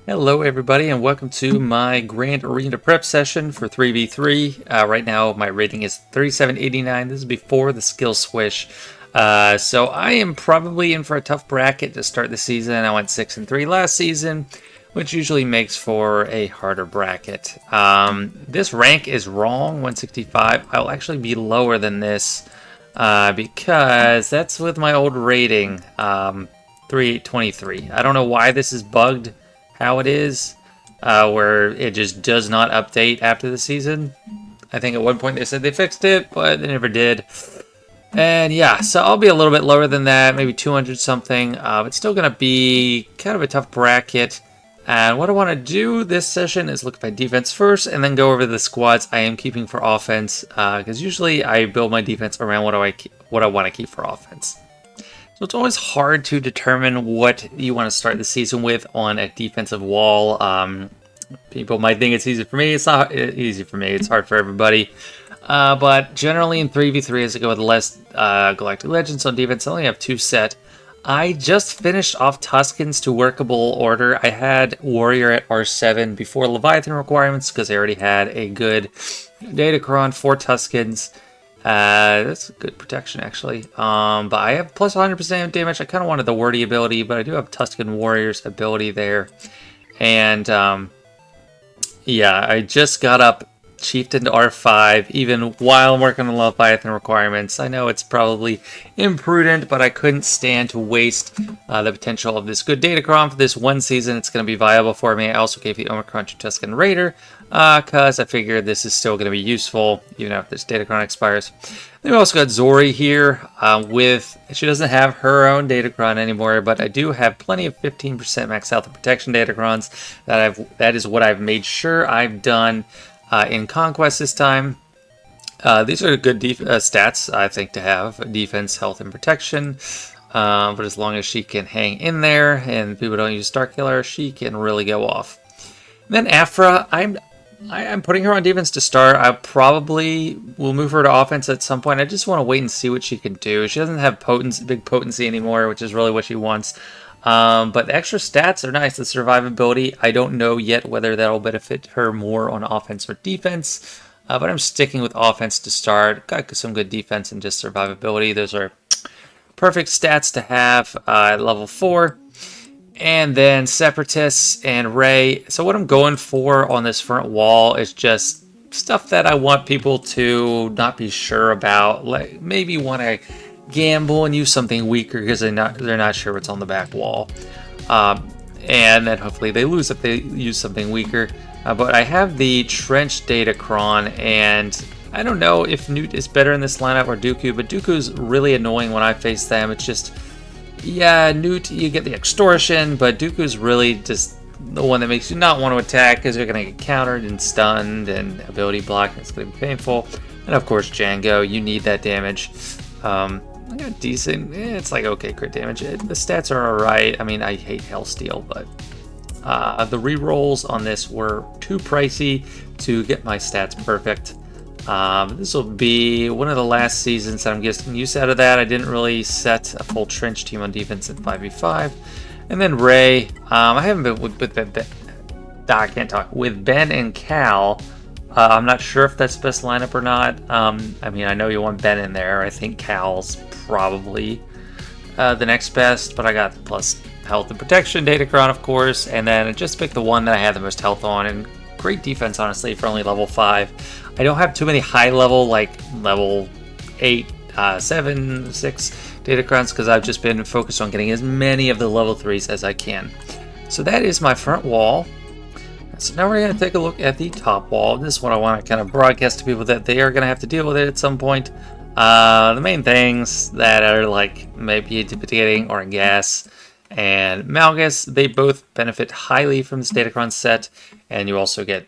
Hello everybody and welcome to my Grand Arena Prep session for 3v3. Right now my rating is 3789. This is before the skill swish. So I am probably in for a tough bracket to start the season. I went 6-3 last season, which usually makes for a harder bracket. This rank is wrong, 165. I'll actually be lower than this because that's with my old rating, 3823. I don't know why this is bugged how it is, where it just does not update after the season. I think at one point they said they fixed it, but they never did. And yeah, so I'll be a little bit lower than that, maybe 200 something. It's still going to be kind of a tough bracket. And what I want to do this session is look at my defense first and then go over the squads I am keeping for offense, because usually I build my defense around what I want to keep for offense. So it's always hard to determine what you want to start the season with on a defensive wall. People might think it's easy for me. It's not easy for me. It's hard for everybody. But generally in 3v3, as I go with less Galactic Legends on defense, I only have 2 set. I just finished off Tuskens to workable order. I had Warrior at R7 before Leviathan requirements because I already had a good datacron for Tuskens. That's good protection, actually. But I have plus 100% damage. I kind of wanted the wordy ability, but I do have Tusken Warrior's ability there. And, yeah, I just got up Chieftain to R5, even while I'm working on Leviathan requirements. I know it's probably imprudent, but I couldn't stand to waste the potential of this good datacron for this one season. It's going to be viable for me. I also gave the Omicron to Tusken Raider, because I figured this is still going to be useful, even after this datacron expires. Then we also got Zori here, she doesn't have her own datacron anymore, but I do have plenty of 15% max health and protection datacrons. That is what I've made sure I've done in Conquest this time. These are good stats, I think, to have. Defense, health, and protection. But as long as she can hang in there and people don't use Starkiller, she can really go off. And then Afra, I'm putting her on defense to start. I probably will move her to offense at some point. I just want to wait and see what she can do. She doesn't have big potency anymore, which is really what she wants. But the extra stats are nice. The survivability, I don't know yet whether that'll benefit her more on offense or defense. But I'm sticking with offense to start. Got some good defense and just survivability. Those are perfect stats to have at level 4. And then Separatists and Ray. So what I'm going for on this front wall is just stuff that I want people to not be sure about. Like maybe want to gamble and use something weaker because they're not sure what's on the back wall. And then hopefully they lose if they use something weaker. But I have the Trench Datacron, and I don't know if Newt is better in this lineup or Dooku, but Dooku's really annoying when I face them. It's just, yeah, Newt, you get the extortion, but Dooku's really just the one that makes you not want to attack because you're going to get countered and stunned and ability block, and it's going to be painful. And of course, Django, you need that damage. I got decent, it's like okay crit damage. The stats are alright. I mean, I hate Hellsteel, but the rerolls on this were too pricey to get my stats perfect. This will be one of the last seasons that I'm getting use out of that. I didn't really set a full trench team on defense at 5v5. And then Ray, I haven't been with Ben and Cal. I'm not sure if that's the best lineup or not. I mean, I know you want Ben in there. I think Cal's probably the next best, but I got the plus health and protection datacron, of course, and then I just picked the one that I had the most health on, and great defense, honestly, for only level 5. I don't have too many high level, like level 8, 7, 6 datacrons, because I've just been focused on getting as many of the level 3s as I can. So that is my front wall. So now we're going to take a look at the top wall. This is what I want to kind of broadcast to people that they are going to have to deal with it at some point. The main things that are like maybe intimidating or gas and Malgus, they both benefit highly from this datacron set, and you also get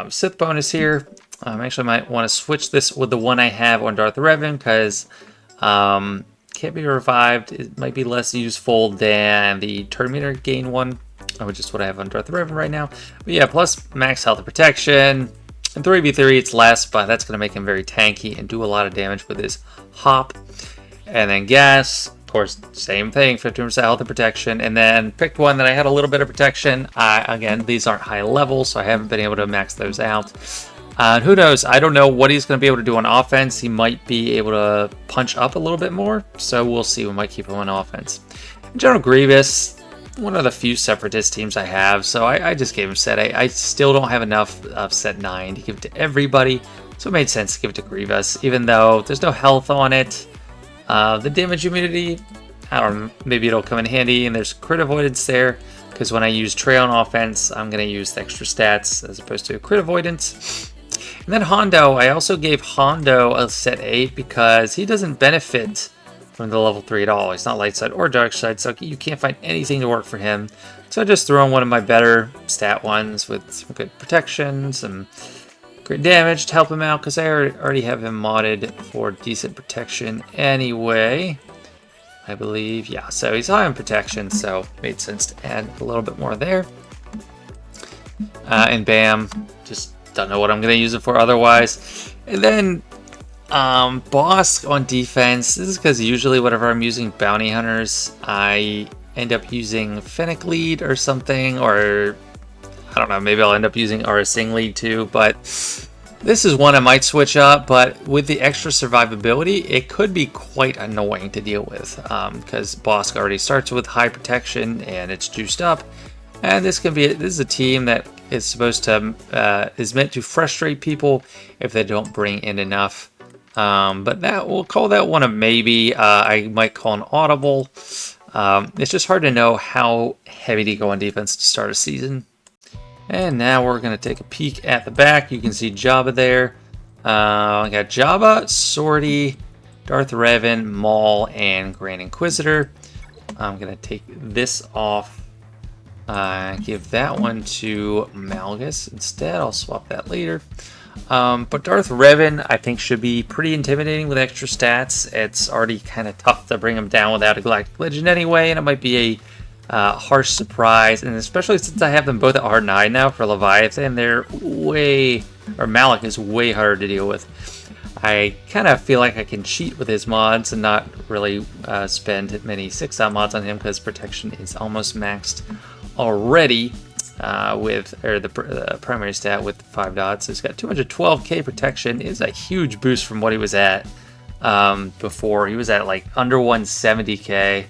Sith bonus here. Actually, I might want to switch this with the one I have on Darth Revan because can't be revived. It might be less useful than the Terminator gain one, which is what I have on Darth Revan right now. But yeah, plus max health and protection. In 3v3, it's less, but that's going to make him very tanky and do a lot of damage with his hop. And then gas. Of course, same thing, 15% health and protection, and then picked one that I had a little bit of protection. Again, these aren't high level, so I haven't been able to max those out. Who knows? I don't know what he's going to be able to do on offense. He might be able to punch up a little bit more, so we'll see. We might keep him on offense. General Grievous, one of the few Separatist teams I have, so I just gave him set 8. I still don't have enough of set 9 to give it to everybody, so it made sense to give it to Grievous, even though there's no health on it. The damage immunity, I don't know, maybe it'll come in handy, and there's crit avoidance there, because when I use Trey on offense, I'm going to use the extra stats as opposed to crit avoidance. And then Hondo, I also gave Hondo a set 8 because he doesn't benefit from the level 3 at all. He's not light side or dark side, so you can't find anything to work for him. So I just threw in one of my better stat ones with some good protection, some great damage to help him out, because I already have him modded for decent protection anyway, I believe. Yeah, so he's high on protection, so it made sense to add a little bit more there. And bam, just don't know what I'm going to use it for otherwise. And then Boss on defense. This is because usually whenever I'm using bounty hunters, I end up using Fennec lead or something, or I don't know, maybe I'll end up using RSing lead too, but this is one I might switch up. But with the extra survivability, it could be quite annoying to deal with, because Bosk already starts with high protection and it's juiced up. And this is a team that is supposed to is meant to frustrate people if they don't bring in enough. But we'll call that one a maybe. I might call an audible. It's just hard to know how heavy to go on defense to start a season. And now we're going to take a peek at the back. You can see Jabba there. I got Jabba, Sortie, Darth Revan, Maul, and Grand Inquisitor. I'm going to take this off. Give that one to Malgus instead. I'll swap that later. But Darth Revan, I think, should be pretty intimidating with extra stats. It's already kind of tough to bring him down without a Galactic Legend anyway, and it might be a harsh surprise. And especially since I have them both at R9 now for Leviathan, Malak is way harder to deal with. I kind of feel like I can cheat with his mods and not really spend many 6-out mods on him, because protection is almost maxed already with the primary stat with 5 dots. So he's got 212k protection. Is a huge boost from what he was at before. He was at like under 170k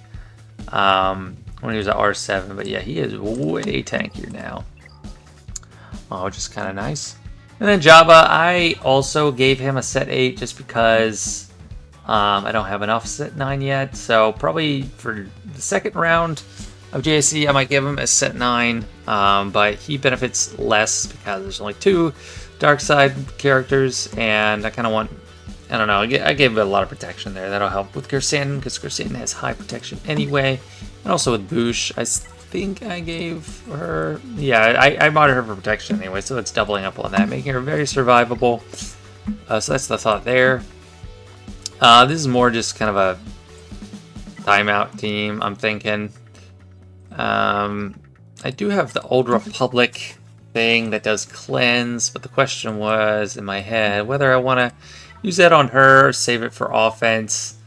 when he was at R7, but yeah, he is way tankier now, which is kind of nice. And then Jabba, I also gave him a set 8 just because I don't have enough set 9 yet. So probably for the second round of JSC, I might give him a set 9, but he benefits less because there's only 2 dark side characters, and I kind of want, I don't know, I gave it a lot of protection there. That'll help with Kirsan, because Kirsan has high protection anyway, and also with Boosh, I think I gave her, yeah, I modded her for protection anyway, so it's doubling up on that, making her very survivable. So that's the thought there. This is more just kind of a timeout team, I'm thinking. I do have the Old Republic thing that does cleanse, but the question was in my head whether I want to use that on her or save it for offense.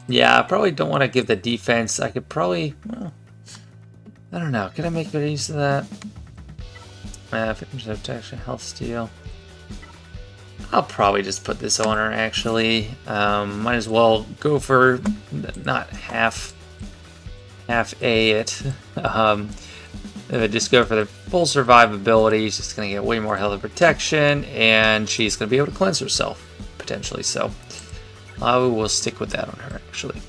Yeah, I probably don't want to give the defense. I could probably, well, I don't know. Could I make better use of that? 50% protection, health steal. I'll probably just put this on her, actually. Might as well go for not half A it. If I just go for the full survivability, she's just going to get way more health and protection, and she's going to be able to cleanse herself, potentially. So I will stick with that on her, actually.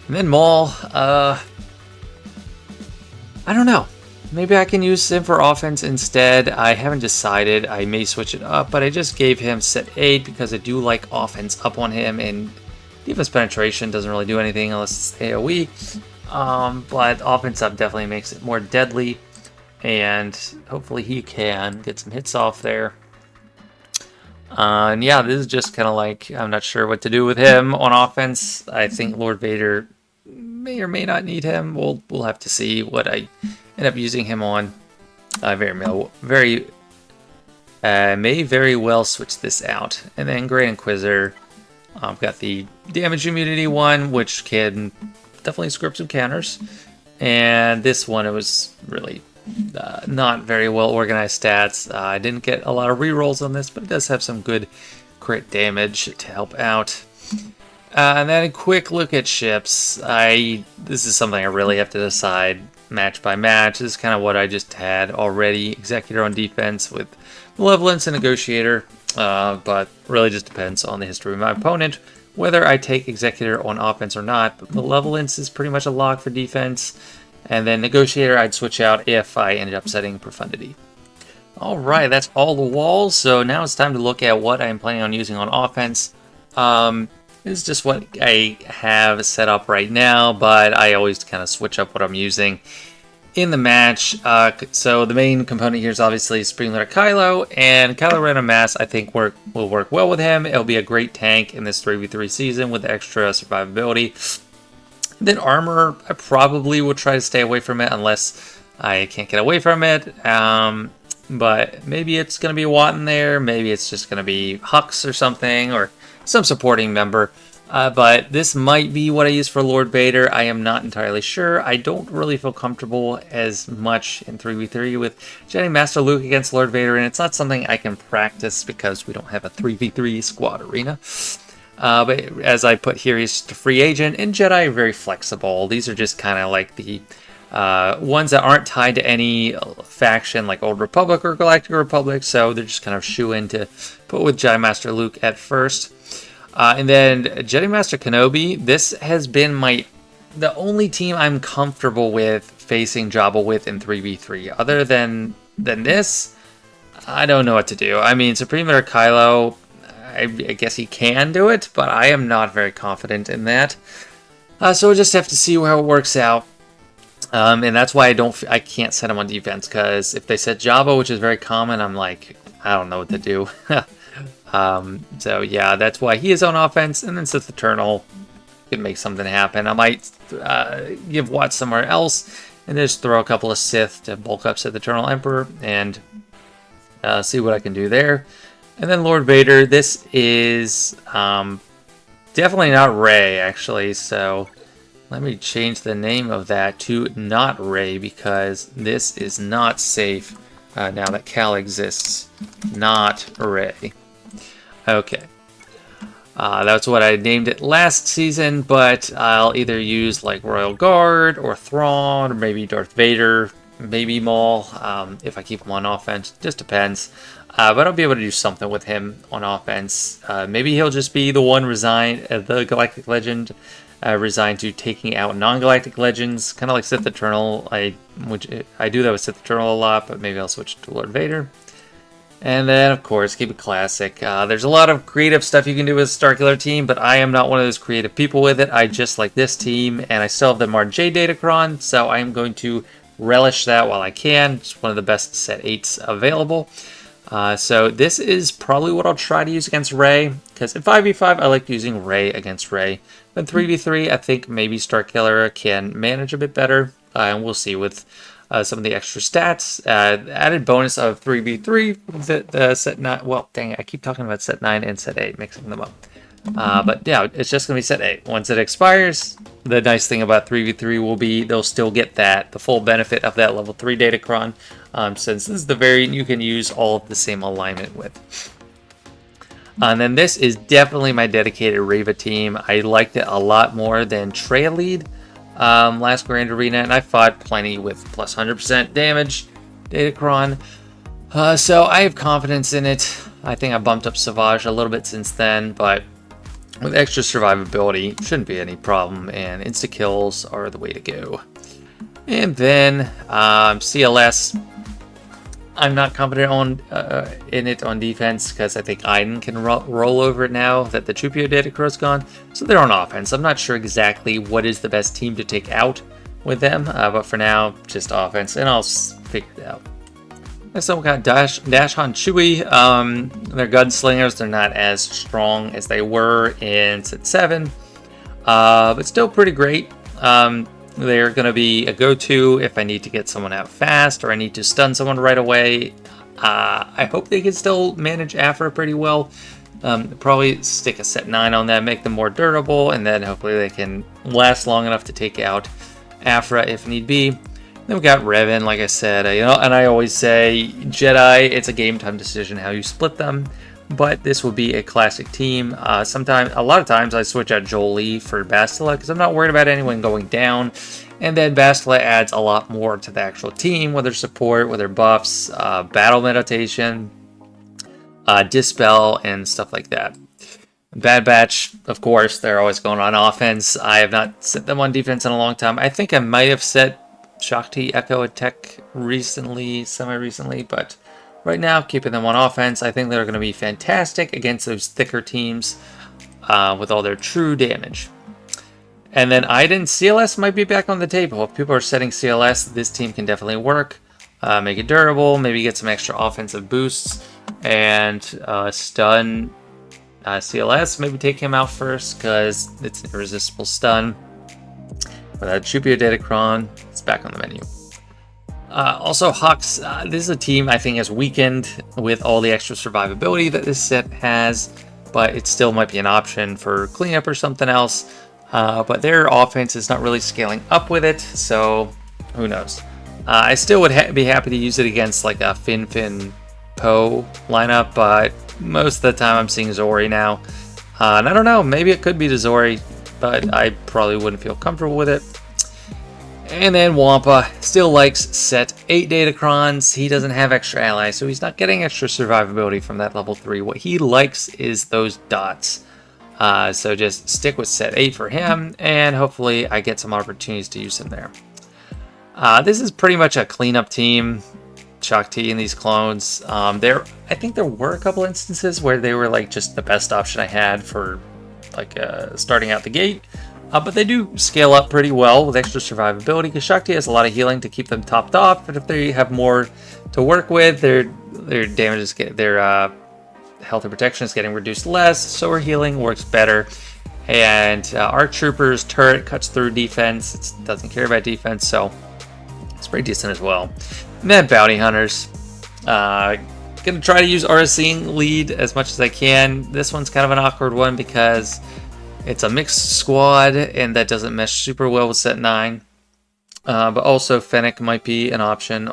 And then Maul, I don't know. Maybe I can use him for offense instead. I haven't decided. I may switch it up, but I just gave him set 8 because I do like offense up on him, and defense penetration doesn't really do anything unless it's AoE. But offense up definitely makes it more deadly, and hopefully he can get some hits off there. And yeah, this is just kind of like, I'm not sure what to do with him on offense. I think Lord Vader may or may not need him. We'll have to see what I end up using him on. I may very well switch this out. And then Grand Inquisitor, I've got the damage immunity one, which can definitely script some counters. And this one, it was really not very well organized stats. I didn't get a lot of rerolls on this, but it does have some good crit damage to help out. And then a quick look at ships. This is something I really have to decide match by match. This is kind of what I just had already. Executor on defense with Malevolence and Negotiator. But really just depends on the history of my opponent, whether I take Executor on offense or not. But Malevolence is pretty much a lock for defense. And then Negotiator I'd switch out if I ended up setting Profundity. Alright, that's all the walls. So now it's time to look at what I'm planning on using on offense. This is just what I have set up right now, but I always kind of switch up what I'm using in the match. So the main component here is obviously Supreme Leader Kylo, and Kylo Ren and Mass I think will work well with him. It'll be a great tank in this 3v3 season with extra survivability. Then Armor, I probably will try to stay away from it unless I can't get away from it. But maybe it's going to be Watt in there, maybe it's just going to be Hux or something, or some supporting member. But this might be what I use for Lord Vader. I am not entirely sure. I don't really feel comfortable as much in 3v3 with Jedi Master Luke against Lord Vader, and it's not something I can practice because we don't have a 3v3 squad arena. But as I put here, he's just a free agent, and Jedi are very flexible. These are just kind of like the ones that aren't tied to any faction like Old Republic or Galactic Republic, so they're just kind of shoo-in to put with Jedi Master Luke at first. And then Jedi Master Kenobi, this has been the only team I'm comfortable with facing Jabba with in 3v3. Other than this, I don't know what to do. I mean, Supreme Leader Kylo, I guess he can do it, but I am not very confident in that. So we'll just have to see how it works out. And that's why I can't set him on defense, because if they set Jabba, which is very common, I'm like, I don't know what to do. So yeah, that's why he is on offense, and then Sith Eternal can make something happen. I might give Watt somewhere else and just throw a couple of Sith to bulk up Sith Eternal Emperor and see what I can do there. And then Lord Vader, this is definitely not Rey, actually, so let me change the name of that to not Rey, because this is not safe now that Cal exists. Not Rey. Okay. That's what I named it last season, but I'll either use like Royal Guard or Thrawn or maybe Darth Vader, maybe Maul, if I keep him on offense. Just depends. But I'll be able to do something with him on offense. Maybe he'll just be the one the Galactic Legend resigned to taking out non-Galactic Legends, kind of like Sith Eternal. I do that with Sith Eternal a lot, but maybe I'll switch to Lord Vader. And then, of course, keep it classic. There's a lot of creative stuff you can do with a Starkiller team, but I am not one of those creative people with it. I just like this team, and I still have the Marj datacron, so I am going to relish that while I can. It's one of the best set 8s available. So this is probably what I'll try to use against Rey, because in 5v5, I like using Rey against Rey. But 3v3, I think maybe Starkiller can manage a bit better, and we'll see with some of the extra stats. Added bonus of 3v3, the set 9, well, dang it, I keep talking about set 9 and set 8, mixing them up. But yeah, it's just going to be set 8. Once it expires, the nice thing about 3v3 will be they'll still get the full benefit of that level 3 datacron, since this is the variant you can use all of the same alignment with. And then this is definitely my dedicated Reva team. I liked it a lot more than Trail Lead last Grand Arena, and I fought plenty with plus 100% damage datacron. So I have confidence in it. I think I bumped up Savage a little bit since then, but with extra survivability, shouldn't be any problem, and insta-kills are the way to go. And then CLS, I'm not confident in it on defense, because I think Iden can roll over it now that the Chupio datacron is gone. So they're on offense. I'm not sure exactly what is the best team to take out with them, but for now, just offense, and I'll figure it out. Next up, we got Dash Han Chewie. They're gunslingers. They're not as strong as they were in set 7, but still pretty great. They're going to be a go-to if I need to get someone out fast or I need to stun someone right away. I hope they can still manage Afra pretty well. Probably stick a set 9 on them, make them more durable, and then hopefully they can last long enough to take out Afra if need be. Then we got Revan, like I said, and I always say Jedi, it's a game time decision how you split them, but this will be a classic team. A lot of times I switch out Jolie for Bastila because I'm not worried about anyone going down, and then Bastila adds a lot more to the actual team, whether support, whether buffs, battle meditation, dispel, and stuff like that. Bad Batch, of course, they're always going on offense. I have not set them on defense in a long time. I think I might have set Shakti, Echo, and Tech recently, semi-recently, but right now, keeping them on offense, I think they're going to be fantastic against those thicker teams with all their true damage. And then Iden, CLS might be back on the table. If people are setting CLS, this team can definitely work. Make it durable, maybe get some extra offensive boosts, and stun CLS. Maybe take him out first because it's an irresistible stun. Without Chupio Datacron, it's back on the menu. Also, Hux, this is a team I think has weakened with all the extra survivability that this set has, but it still might be an option for cleanup or something else. But their offense is not really scaling up with it, so who knows. I still would be happy to use it against like a Fin Poe lineup, but most of the time I'm seeing Zori now. And I don't know, maybe it could be the Zori, but I probably wouldn't feel comfortable with it. And then Wampa still likes set 8 datacrons. He doesn't have extra allies, so he's not getting extra survivability from that level 3. What he likes is those dots. So just stick with set 8 for him, and hopefully I get some opportunities to use him there. This is pretty much a cleanup team. Shakti and these clones. I think there were a couple instances where they were like just the best option I had for like starting out the gate. But they do scale up pretty well with extra survivability because Shakti has a lot of healing to keep them topped off. But if they have more to work with, their damage is their health and protection is getting reduced less. So her healing works better. And our Trooper's turret cuts through defense. It doesn't care about defense, so it's pretty decent as well. And then Bounty Hunters. Gonna try to use Auracine lead as much as I can. This one's kind of an awkward one because it's a mixed squad and that doesn't mesh super well with set 9. But also Fennec might be an option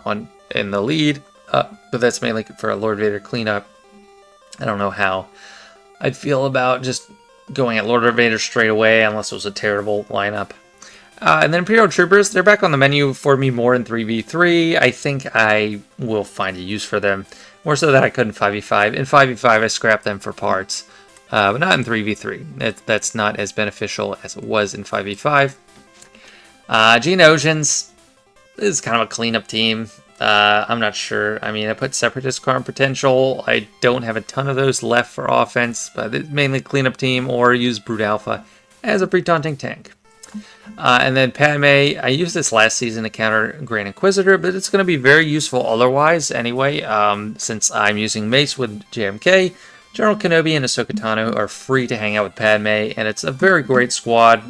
in the lead, but that's mainly for a Lord Vader cleanup. I don't know how I'd feel about just going at Lord Vader straight away unless it was a terrible lineup. And then Imperial Troopers, they're back on the menu for me more in 3v3. I think I will find a use for them, more so that I could in 5v5. In 5v5, I scrapped them for parts, but not in 3v3. That's not as beneficial as it was in 5v5. Geonosians is kind of a cleanup team. I'm not sure. I mean, I put Separatist Car Potential. I don't have a ton of those left for offense, but it's mainly cleanup team or use Brute Alpha as a pre-taunting tank. And then Padme, I used this last season to counter Grand Inquisitor, but it's going to be very useful otherwise anyway, since I'm using Mace with JMK. General Kenobi and Ahsoka Tano are free to hang out with Padme, and it's a very great squad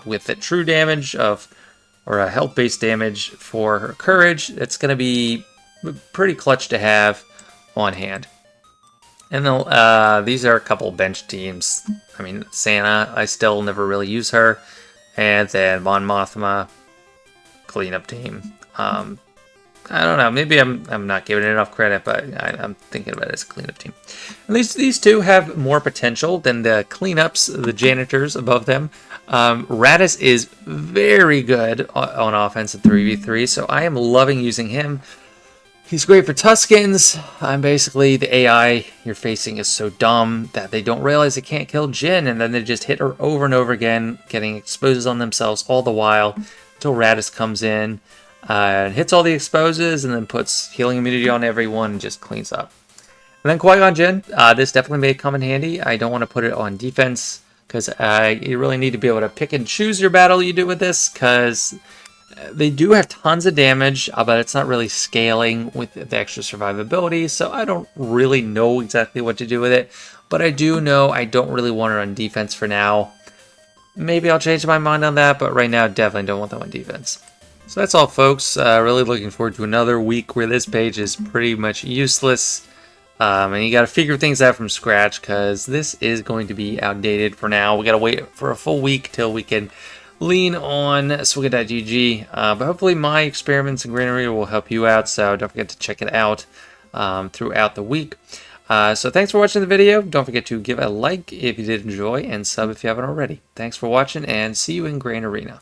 with the true damage or a health-based damage for her courage. It's going to be pretty clutch to have on hand. And then these are a couple bench teams. I mean, Santa, I still never really use her. And then Mon Mothma, cleanup team. I don't know. Maybe I'm not giving it enough credit, but I'm thinking about it as a cleanup team. At least these two have more potential than the cleanups, the janitors above them. Radis is very good on offense at 3v3, so I am loving using him. He's great for Tuskens. I'm basically the AI you're facing is so dumb that they don't realize they can't kill Jyn, and then they just hit her over and over again, getting exposes on themselves all the while until Radis comes in and hits all the exposes and then puts healing immunity on everyone and just cleans up. And then Qui-Gon Jinn, this definitely may come in handy. I don't want to put it on defense because you really need to be able to pick and choose your battle you do with this because they do have tons of damage, but it's not really scaling with the extra survivability, so I don't really know exactly what to do with it. But I do know I don't really want it on defense for now. Maybe I'll change my mind on that, but right now definitely don't want that on defense. So that's all, folks. Really looking forward to another week where this page is pretty much useless. And you got to figure things out from scratch because this is going to be outdated for now. We got to wait for a full week till we can lean on Swigga.gg. But hopefully my experiments in Green Arena will help you out, so don't forget to check it out throughout the week. So thanks for watching the video. Don't forget to give a like if you did enjoy and sub if you haven't already. Thanks for watching and see you in Grain Arena.